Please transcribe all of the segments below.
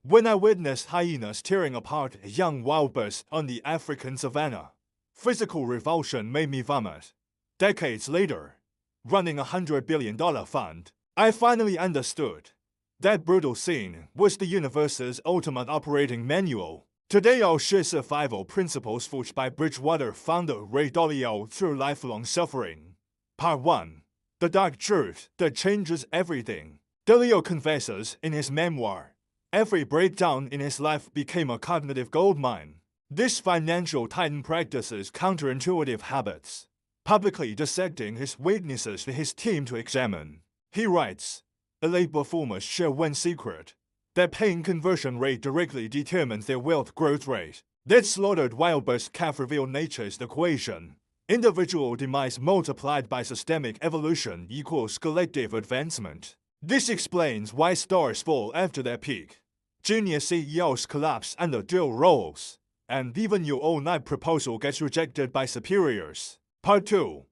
When I witnessed hyenas tearing apart a young wildebeest on the African savannah, physical revulsion made me vomit. Decades later, running a $100 billion fund, I finally understood. That brutal scene was the universe's ultimate operating manual. Today I'll share survival principles forged by Bridgewater founder Ray Dalio through lifelong suffering. Part 1. The Dark Truth That Changes Everything. Dalio confesses in his memoir, every breakdown in his life became a cognitive goldmine. This financial titan practices counterintuitive habits, publicly dissecting his weaknesses for his team to examine. He writes, elite performers share one secret. Their pain conversion rate directly determines their wealth growth rate. That slaughtered wildebeest calf revealed nature's equation. Individual demise multiplied by systemic evolution equals collective advancement. This explains why stars fall after their peak. Junior CEOs collapse under dual roles. And even your all-night proposal gets rejected by superiors. Part 2.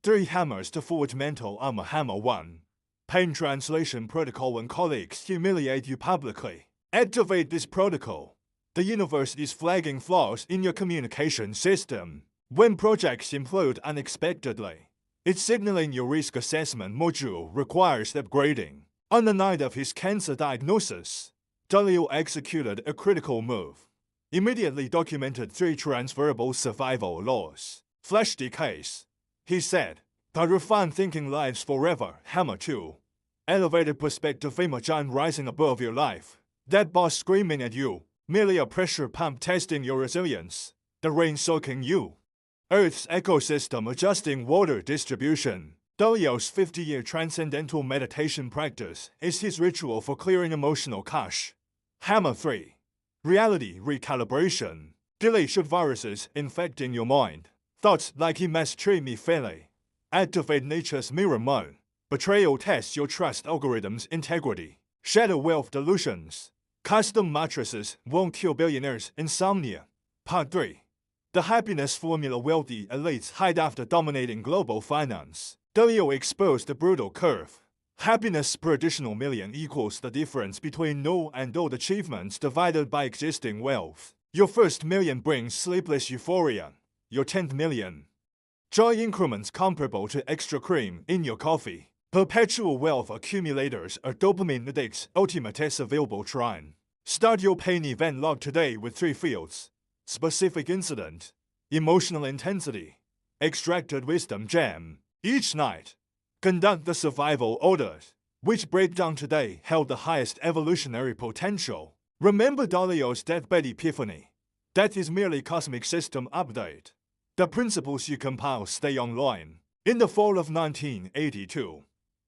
3 hammers to forge mental armor. Hammer 1. Pain translation protocol. When colleagues humiliate you publicly, activate this protocol. The universe is flagging flaws in your communication system. When projects implode unexpectedly, it's signaling your risk assessment module requires upgrading. On the night of his cancer diagnosis, Dalio executed a critical move. Immediately documented 3 transferable survival laws. Flesh decays, he said, but refined thinking lives forever. Hammer 2. Elevated perspective. Imogen rising above your life. That boss screaming at you, merely a pressure pump testing your resilience. The rain soaking you. Earth's ecosystem adjusting water distribution. Dalio's 50-year transcendental meditation practice is his ritual for clearing emotional cache. Hammer 3. Reality recalibration. Delete viruses infecting your mind. Thoughts like he must treat me fairly. Activate nature's mirror mode. Betrayal tests your trust algorithm's integrity. Shadow wealth delusions. Custom mattresses won't kill billionaires' insomnia. Part 3. The happiness formula. Wealthy elites hide after dominating global finance. Dalio exposed the brutal curve. Happiness per additional million equals the difference between no and old achievements divided by existing wealth. Your first million brings sleepless euphoria. Your 10th million. Joy increments comparable to extra cream in your coffee. Perpetual wealth accumulators are dopamine addicts. Ultimate test available. Shrine. Start your pain event log today with 3 fields. Specific incident. Emotional intensity. Extracted wisdom gem. Each night, conduct the survival orders. Which breakdown today held the highest evolutionary potential? Remember Dalio's deathbed epiphany. That is merely cosmic system update. The principles you compile stay online. In the fall of 1982,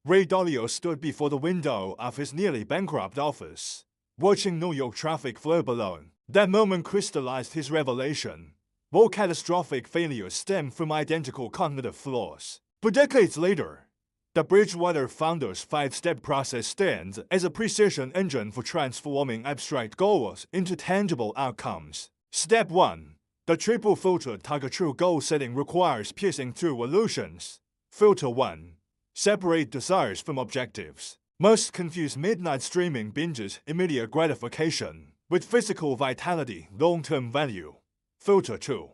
Ray Dalio stood before the window of his nearly bankrupt office, watching New York traffic flow below. That moment crystallized his revelation. All catastrophic failures stem from identical cognitive flaws. But decades later, the Bridgewater founder's 5-step process stands as a precision engine for transforming abstract goals into tangible outcomes. Step 1. The triple filter. Target true goal setting requires piercing through illusions. Filter 1. Separate desires from objectives. Most confuse midnight streaming binges immediate gratification with physical vitality, long-term value. Filter 2.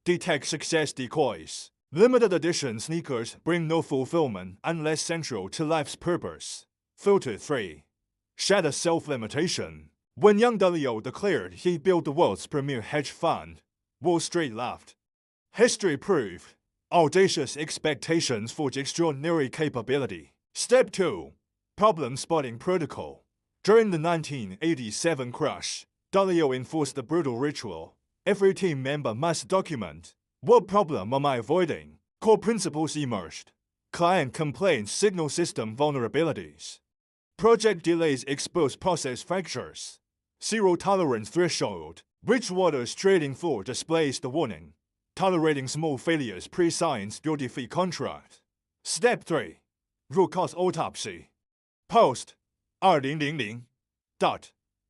Detect success decoys. Limited edition sneakers bring no fulfillment unless central to life's purpose. Filter 3. Shatter self-limitation. When young Dalio declared he built the world's premier hedge fund, Wall Street laughed. History proved audacious expectations forge extraordinary capability. Step 2. Problem spotting protocol. During the 1987 crash, Dalio enforced the brutal ritual. Every team member must document, what problem am I avoiding? Core principles emerged. Client complaints signal system vulnerabilities. Project delays expose process fractures. Zero tolerance threshold. Bridgewater's trading floor displays the warning. Tolerating small failures pre-signs your defeat contract. Step 3. Root cause autopsy. Post 2000.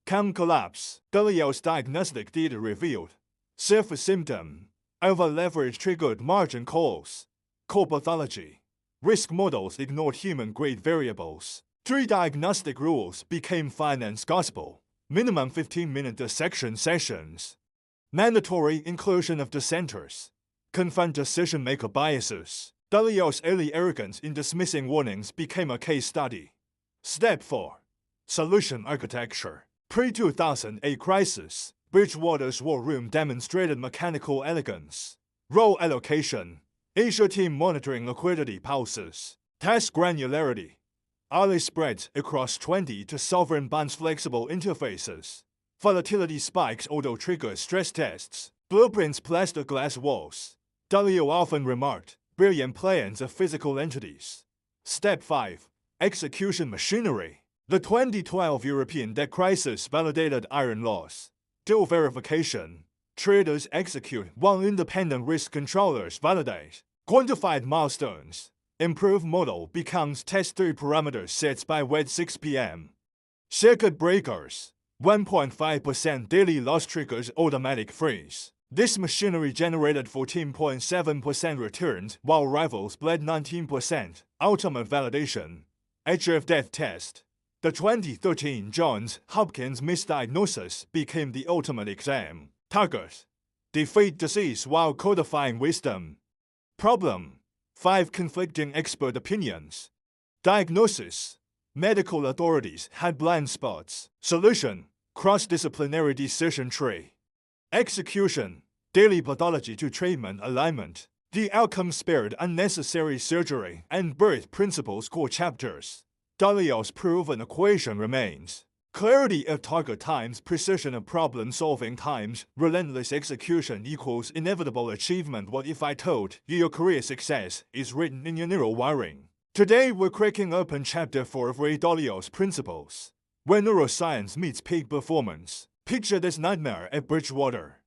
Cam collapse. Dalio's diagnostic data revealed. Surface symptom. Over-leverage triggered margin calls. Core pathology. Risk models ignored human-grade variables. 3 diagnostic rules became finance gospel. minimum 15-minute dissection sessions, mandatory inclusion of dissenters, confront decision-maker biases. Dalio's early arrogance in dismissing warnings became a case study. Step 4. Solution architecture. Pre-2008 crisis, Bridgewater's war room demonstrated mechanical elegance. Role allocation, Asia team monitoring liquidity pulses, task granularity, early spreads across 20 to sovereign bonds flexible interfaces, volatility spikes auto-trigger stress tests, blueprints plaster glass walls. Dalio often remarked, brilliant plans of physical entities. Step 5. Execution machinery. The 2012 European debt crisis validated iron laws. Dual verification. Traders execute while independent risk controllers validate. Quantified milestones. Improved model becomes test 3 parameters sets by wet 6 p.m. Circuit breakers. 1.5% daily loss triggers automatic freeze. This machinery generated 14.7% returns while rivals bled 19%. Ultimate validation. Edge of death test. The 2013 Johns Hopkins misdiagnosis became the ultimate exam. Target. Defeat disease while codifying wisdom. Problem. 5 conflicting expert opinions. Diagnosis. Medical authorities had blind spots. Solution. Cross-disciplinary decision tree. Execution. Daily pathology to treatment alignment. The outcome spared unnecessary surgery and birth principles core chapters. Dalio's proven equation remains. Clarity of target times precision of problem-solving times relentless execution equals inevitable achievement. What if I told you your career success is written in your neural wiring? Today we're cracking open chapter 4 of Ray Dalio's principles. When neuroscience meets peak performance, picture this nightmare at Bridgewater.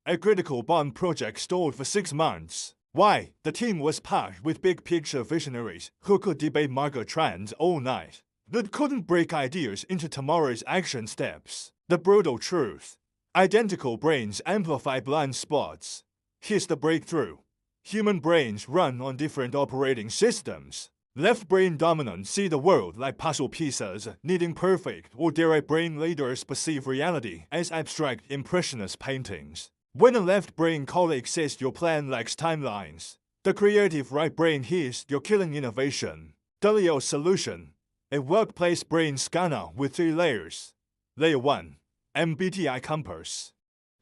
A critical bond project stalled for 6 months. Why? The team was packed with big-picture visionaries who could debate market trends all night, but couldn't break ideas into tomorrow's action steps. The brutal truth. Identical brains amplify blind spots. Here's the breakthrough. Human brains run on different operating systems. Left brain dominant see the world like puzzle pieces, needing perfect, or right brain leaders perceive reality as abstract impressionist paintings. When a left brain colleague says your plan lacks timelines, the creative right brain hears you're killing innovation. Dalio's solution. A workplace brain scanner with 3 layers. Layer 1. MBTI compass.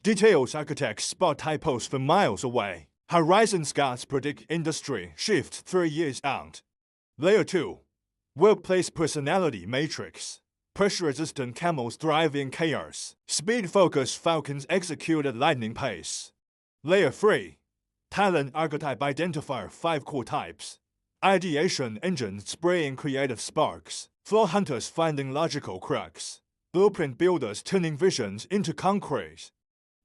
Details architects spot typos from miles away. Horizon scouts predict industry shifts 3 years out. Layer 2. Workplace personality matrix. Pressure-resistant camels thrive in chaos. Speed-focused falcons execute at lightning pace. Layer 3. Talent archetype identifier 5 core types. Ideation engines spraying creative sparks. Flaw hunters finding logical cracks. Blueprint builders turning visions into concrete.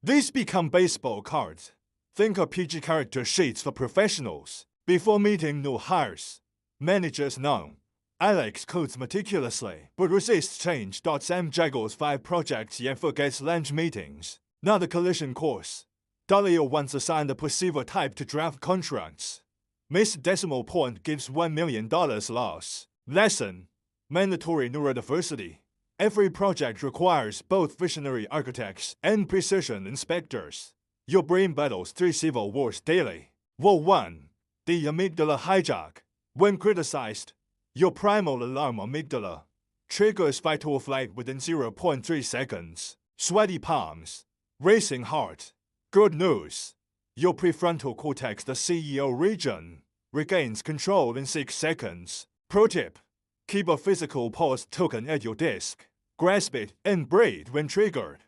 These become baseball cards. Think of PG character sheets for professionals. Before meeting new hires. Managers know. Alex codes meticulously, but resists change. Sam juggles 5 projects yet forgets lunch meetings. Not a collision course. Dalio once assigned a perceiver type to draft contracts. Missed decimal point gives $1 million loss. Lesson. Mandatory neurodiversity. Every project requires both visionary architects and precision inspectors. Your brain battles 3 civil wars daily. War 1. The amygdala hijack. When criticized, your primal alarm amygdala triggers fight or flight within 0.3 seconds. Sweaty palms. Racing heart. Good news. Your prefrontal cortex, the CEO region, regains control in 6 seconds. Pro tip. Keep a physical pause token at your desk. Grasp it and breathe when triggered.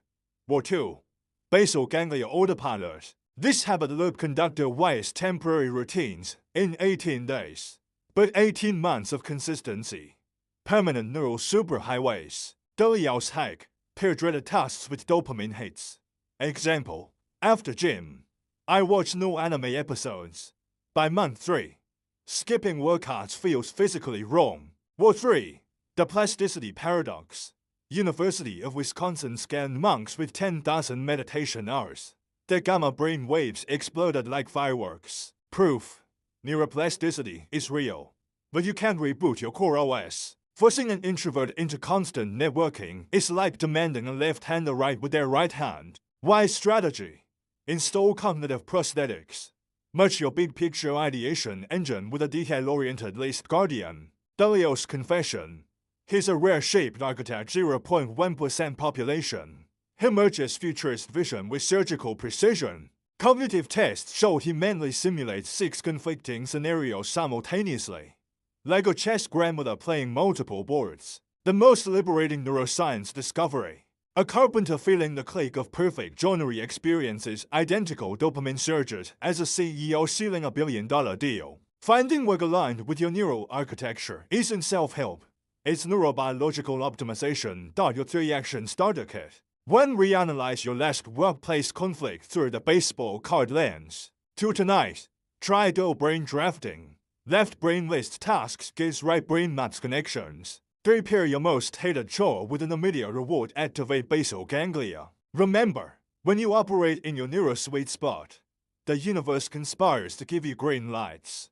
War 2. Basal ganglia autopilot. This habit loop conductor wires temporary routines in 18 days. But 18 months of consistency. Permanent neural superhighways. Dalio's hack. Pair dreaded tasks with dopamine hits. Example. After gym, I watch new anime episodes. By month 3, skipping workouts feels physically wrong. War 3. The plasticity paradox. University of Wisconsin scanned monks with 10,000 meditation hours. Their gamma brain waves exploded like fireworks. Proof. Neuroplasticity is real. But you can't reboot your core OS. Forcing an introvert into constant networking is like demanding a left-hander write with their right hand. Wise strategy. Install cognitive prosthetics. Merge your big-picture ideation engine with a detail-oriented list guardian. Dalio's confession. He's a rare-shaped architect, 0.1% population. He merges futurist vision with surgical precision. Cognitive tests showed he manually simulates 6 conflicting scenarios simultaneously. Like a chess grandmother playing multiple boards. The most liberating neuroscience discovery. A carpenter feeling the click of perfect joinery experiences identical dopamine surges as a CEO sealing a billion-dollar deal. Finding work aligned with your neural architecture isn't self-help. It's neurobiological optimization. Your 3-action starter kit. 1. Reanalyze your last workplace conflict through the baseball card lens. 2. Tonight, try dual brain drafting. Left brain lists tasks, gives right brain maps connections. 3. Pair your most hated chore with an immediate reward. Activate basal ganglia. Remember, when you operate in your neuro sweet spot, the universe conspires to give you green lights.